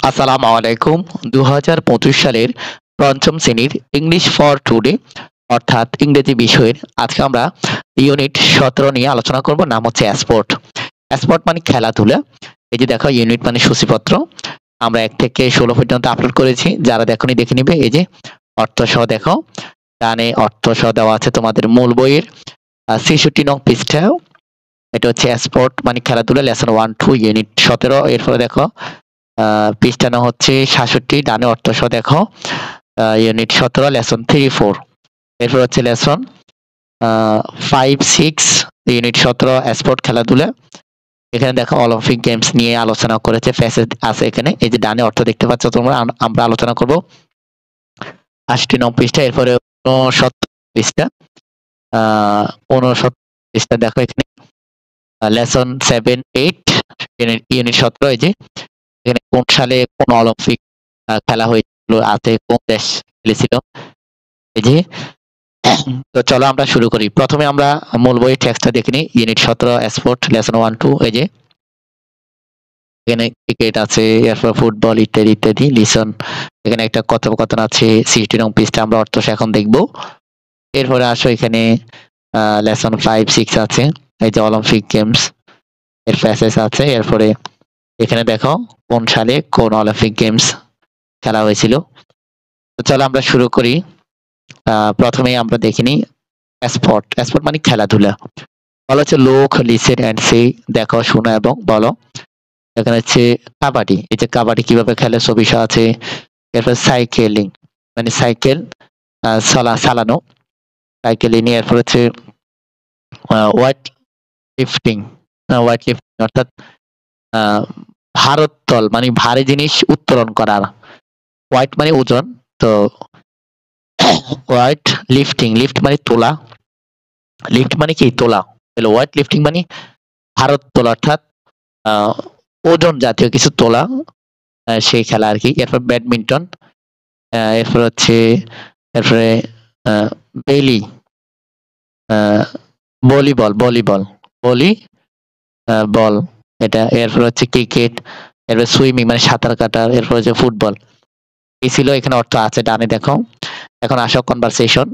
আসসালামু আলাইকুম। ২০২৫ সালের পঞ্চম শ্রেণীর ইংলিশ ফর টুডে অর্থাৎ ইংরেজি বিষয়ের আজকে আমরা ইউনিট ১৭ নিয়ে আলোচনা করব। নাম হচ্ছে স্পোর্ট। স্পোর্ট মানে খেলাধুলা। এই যে দেখো ইউনিট মানে সূচিপত্র। আমরা ১ থেকে ১৬ পর্যন্ত আপলোড করেছি। যারা দেখোনি দেখে নিবে। এই যে অর্থ সহ দেখো। ডানে অর্থ সহ দেওয়া আছে তোমাদের মূল বইয়ের ৬৬ নং পৃষ্ঠা। এটা হচ্ছে স্পোর্ট মানে খেলাধুলা লেসন 1 2 ইউনিট ১৭। এরপরে দেখো পৃষ্ঠা নং হচ্ছে ৬৭, ডানে অর্থ সহ দেখো ইউনিট ১৭ লেসন 3 4। এরপর হচ্ছে লেসন 5 6 ইউনিট ১৭ স্পোর্ট খেলাধুলা। এখানে দেখো অলিম্পিক গেমস নিয়ে আলোচনা করেছে, ফ্যাসেট আছে এখানে। এই যে ডানে অর্থ দেখতে পাচ্ছ তোমরা। আমরা আলোচনা করব ৮০ নং পৃষ্ঠা। এরপরে ৬৯ পৃষ্ঠা ৬৯ পৃষ্ঠা দেখো এখানে লেসন 7 8 ইউনিট ১৭। এই যে এখানে কোন সালে কোন অলিম্পিক খেলা হয়েছিল, আছে কোন দেশ খেলেছিল। এই যে তো চলো আমরা শুরু করি। প্রথমে আমরা মূল বইয়ের টেক্সটটা দেখে নিই। Unit ১৭ sport lesson 1 2। এই যে এখানে ক্রিকেট আছে, এরপর ফুটবল ইত্যাদি ইত্যাদি। লিসন এখানে একটা কথোপকথন আছে ৬০ নং পৃষ্ঠা। আমরা অর্থ এখন দেখব। এরপরে আসো এখানে লেসন 5 6 আছে। এই যে অলিম্পিক গেমস এর প্যাসেজ আছে। এরপরে এখানে দেখো কোন সালে কোন অলিম্পিক গেমস খেলা হয়েছিল। তো চলো আমরা শুরু করি। প্রথমেই আমরা দেখে নিই স্পোর্ট। স্পোর্ট মানে খেলাধুলা। বলা হচ্ছে লোক লিসেন অ্যান্ড সে, দেখো শোনো এবং বলো। এখানে হচ্ছে কাবাডি। এই যে কাবাডি কিভাবে খেলে ছবি সহ আছে। এরপর সাইকেলিং মানে সাইকেল চালানো, সাইকেলিং। এরপর হচ্ছে ওয়েট লিফটিং, ওয়েট লিফটিং অর্থাৎ ভারোত্তোলন মানে ভারী জিনিস উত্তোলন করার। ওয়েট মানে ওজন, তো ওয়েট লিফটিং, লিফট মানে তোলা, লিফট মানে কি তোলা। ওয়েট লিফটিং মানে ভারোত্তোলন অর্থাৎ ওজন জাতীয় কিছু তোলা, সেই খেলা আর কি। এরপর ব্যাডমিন্টন, এরপর হচ্ছে এরপরে বেলি ভলিবল, ভলিবল ভলি বল এটা। এরপর হচ্ছে ক্রিকেট, এরপর সুইমিং মানে সাঁতার কাটার। এরপর হচ্ছে ফুটবল। এই ছিল, এখানে অর্থ আছে ডানে দেখো। এখন আসো কনভারসেশন,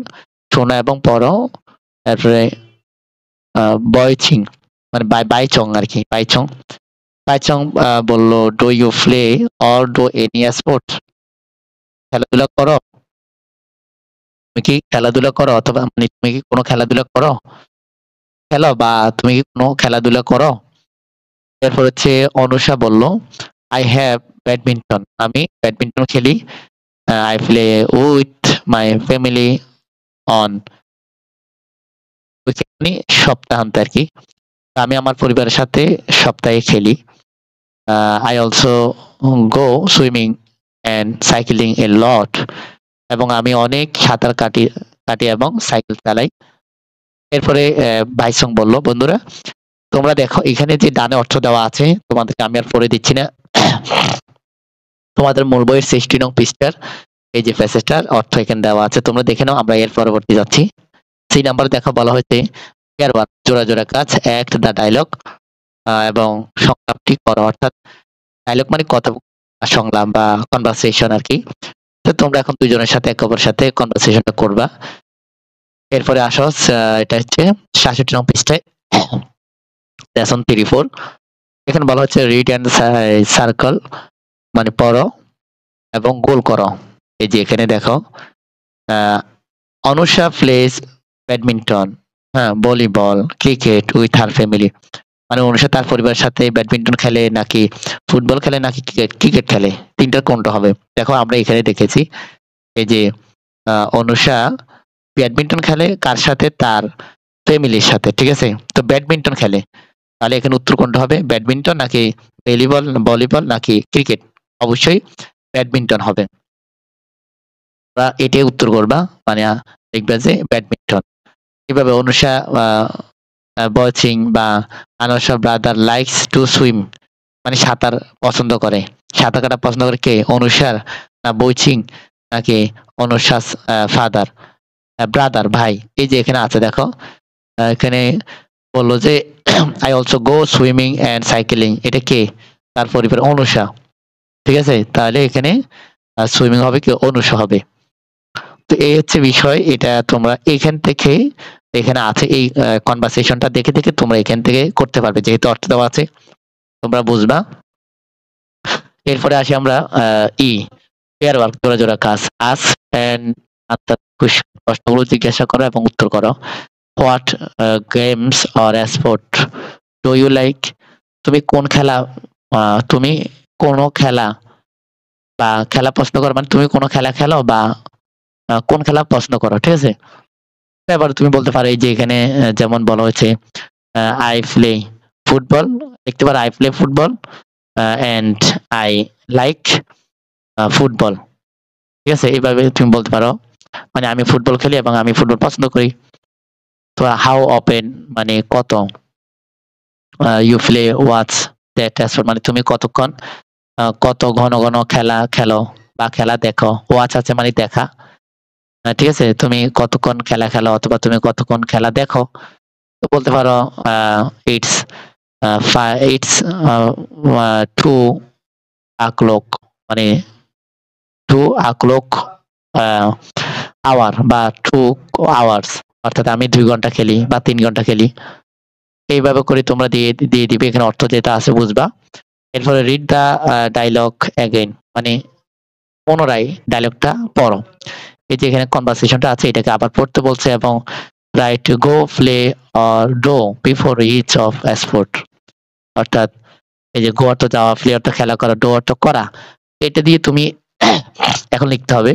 শোনো এবং পড়ো। এরপরে বয়চিং মানে বাইচং আর কি, বাইচং। বাইচং বললো do you play or do any sport, খেলাধুলা করো, তুমি কি খেলাধুলা করো, অথবা মানে তুমি কি কোনো খেলাধুলা করো, খেলো বা তুমি কি কোনো খেলাধুলা করো। এরপর হচ্ছে অনুষা বলল আই হ্যাভ ব্যাডমিন্টন, আমি ব্যাডমিন্টন খেলি। I play with my family on, মানে সপ্তাহান্তে আর কি। আমি আমার পরিবারের সাথে সপ্তাহে খেলি। I also go swimming and cycling a lot, এবং আমি অনেক সাঁতার কাটি এবং সাইকেল চালাই। এরপরে ভাইসং বলল বন্ধুরা তোমরা দেখো এখানে যে ডানে অর্থ দেওয়া আছে, তোমাদেরকে আমি আর পড়ে দিচ্ছি না। তোমাদের মূল বইয়ের ৬০ নং পৃষ্ঠার এই যে প্যাসেজটার অর্থ এখানে দেওয়া আছে, তোমরা দেখে নাও। আমরা এর পরবর্তী যাচ্ছি। সেই নাম্বার দেখো বলা হয়েছে জোড়া জোড়া কাজ, অ্যাক্ট দ্য ডায়লগ, এবং সংলাপটি করো। অর্থাৎ ডায়লগ মানে কথা সংলাপ বা কনভারসেশন আর কি। তো তোমরা এখন দুইজনের সাথে একে অপরের সাথে কনভারসেশনটা করবা। এরপরে আসো এটা হচ্ছে ৬৭ নং পৃষ্ঠায় লেসন 3 4। এখানে বলা হচ্ছে রিড অ্যান্ড সার্কেল মানে পড়ো এবং গোল করো। এই যে এখানে দেখো Anusha place badminton, volleyball, cricket with her family, মানে অনুষা তার পরিবারের সাথে ব্যাডমিন্টন খেলে নাকি ফুটবল খেলে নাকি ক্রিকেট খেলে, তিনটার কোনটা হবে। দেখো আমরা এখানে দেখেছি এই যে অনুষা ব্যাডমিন্টন খেলে কার সাথে, তার ফ্যামিলির সাথে, ঠিক আছে। তো ব্যাডমিন্টন খেলে, তাহলে এখানে উত্তর কোনটা হবে, ব্যাডমিন্টন নাকি ভলিবল নাকি ক্রিকেট। অবশ্যই ব্যাডমিন্টন হবে, বা এটাই উত্তর করবা, মানে দেখবে যে ব্যাডমিন্টন। এভাবে অনুষা বয়চিং বা আনসা ব্রাদার লাইকস টু সুইম, মানে সাঁতার পছন্দ করে। সাঁতার কাটা পছন্দ করে কে, অনুষার না বইচিং নাকি অনুষা ফাদার ব্রাদার ভাই। এই যে এখানে আছে দেখো, এখানে বললো যে I also go swimming and cycling, এটা কে, তার পরিবার অনুষা। ঠিক আছে, তাহলে এখানে সুইমিং হবে কি অনুষ্য হবে। তো এই হচ্ছে বিষয়, এটা তোমরা এখান থেকে এখানে আছে এই কনভারসেশনটা দেখে দেখে তোমরা এখান থেকে করতে পারবে, যেহেতু অর্থ দেওয়া আছে তোমরা বুঝবা। এরপরে আসি আমরা পেয়ার ওয়ার্ক, জোড়া জোড়া কাজ। আস্ক এন্ড আনসার প্রশ্নগুলো জিজ্ঞাসা করো এবং উত্তর করো। What games or sport do you like? তুমি কোন খেলা তুমি কোন খেলা বা খেলা পছন্দ করো, মানে তুমি কোন খেলা খেলো বা কোন খেলা পছন্দ করো, ঠিক আছে। এবার তুমি বলতে পারো এই যে এখানে যেমন বলা হয়েছে আই প্লে ফুটবল, দেখতে পারো I play football and I like football, ঠিক আছে। এইভাবে তুমি বলতে পারো, মানে আমি ফুটবল খেলি এবং আমি ফুটবল পছন্দ করি। তো হাউ ওপেন মানে কত, you play watch that sport মানে তুমি কতক্ষণ কত ঘন ঘন খেলা খেলো বা খেলা দেখো। ওয়াচ আছে মানে দেখা, ঠিক আছে। তুমি কতক্ষণ খেলা খেলো অথবা তুমি কতক্ষণ খেলা দেখো, তো বলতে পারো ইটস ইটস 2 o'clock মানে 2 o'clock আওয়ার বা 2 hours, অর্থাৎ আমি 2 ঘন্টা খেলি বা 3 ঘন্টা খেলি। এইভাবে করে তোমরা দিয়ে দিয়ে দিবে, এখানে অর্থ যেটা আছে বুঝবা। এরপরে রিড দা ডায়লগ অ্যাগেইন মানে পুনরায় ডায়লগটা পড়ো। এই যে এখানে কনভারসেশনটা আছে এটাকে আবার পড়তে বলছে, এবং write go play or do before each of sport, অর্থাৎ এই যে গো অর্থ যাওয়া, প্লে অর্থ খেলা করা, ডো অর্থ করা, এটা দিয়ে তুমি এখন লিখতে হবে।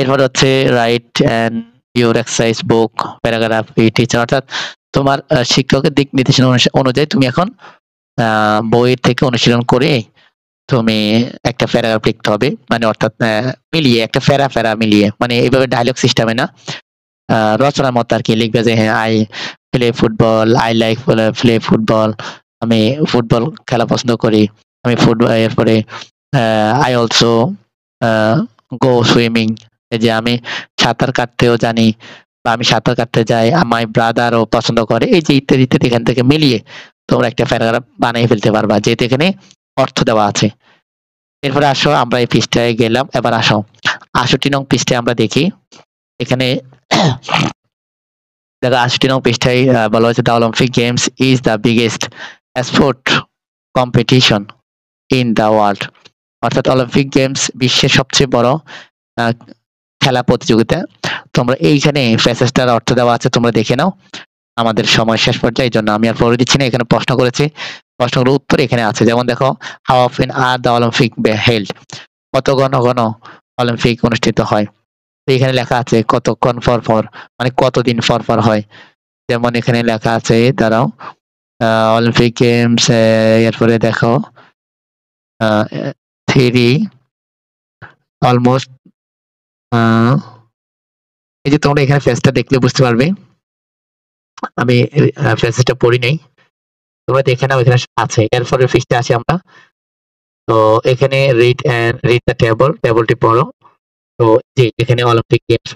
এরপর হচ্ছে right and your exercise book paragraph teacher, অর্থাৎ তোমার শিক্ষকের দিক নির্দেশনা অনুযায়ী তুমি এখন বইয়ের থেকে অনুশীলন করে তুমি একটা প্যারাগ্রাফ লিখতে হবে, মানে অর্থাৎ মিলিয়ে একটা ফেরা মিলিয়ে, মানে এইভাবে ডায়লগ সিস্টেমে না, রচনার মতো আর কি লিখবে যে হ্যাঁ I play football, I like play football, আমি ফুটবল খেলা পছন্দ করি, আমি ফুটবল, এরপরে আই অলসো গো সুইমিং, এই যে আমি সাঁতার কাটতেও জানি বা আমি সাঁতার কাটতে যাই, আমার ব্রাদারও পছন্দ করে, এই যে ইত্যাদি ইত্যাদি এখান থেকে মিলিয়ে তোমরা একটা প্যারাগ্রাফ বানিয়ে ফেলতে পারবা, যেহেতু এখানে অর্থ দেওয়া আছে। এরপরে আসো আমরা এই পৃষ্ঠায় গেলাম, এবার আসো ৬৮ নং পৃষ্ঠায় আমরা দেখি। এখানে দেখো ৬৮ নং পৃষ্ঠায় বলা হয়েছে the Olympic games is the biggest sport competition in the world, অর্থাৎ অলিম্পিক গেমস বিশ্বের সবচেয়ে বড় খেলা প্রতিযোগিতা। তোমরা এইখানে প্যাসেজটার অর্থ দেওয়া আছে, তোমরা দেখে নাও। আমাদের সময় শেষ পর্যায়ে, এই জন্য আমি আর পড়ে দিচ্ছি না, এখানে প্রশ্ন করেছে, প্রশ্নগুলোর উত্তর এখানে আছে। যেমন দেখো how often are the Olympic held, কত ঘন ঘন অলিম্পিক অনুষ্ঠিত হয়, তো এখানে লেখা আছে কতক্ষণ পর পর, মানে কতদিন পর পর হয়। যেমন এখানে লেখা আছে, দাঁড়াও, অলিম্পিক গেমস, এরপরে দেখো 3 অলমোস্ট, এই যে তোমরা এখানে ফেসটা দেখলে বুঝতে পারবে, আমি ফেসটা পড়ি নাই, তোমরা দেখে নাও এখানে আছে। এরপরে পৃষ্ঠাে আসি আমরা। তো এখানে রিড দ্য টেবল, টেবলটি পড়ো। তো যে এখানে অলিম্পিক গেমস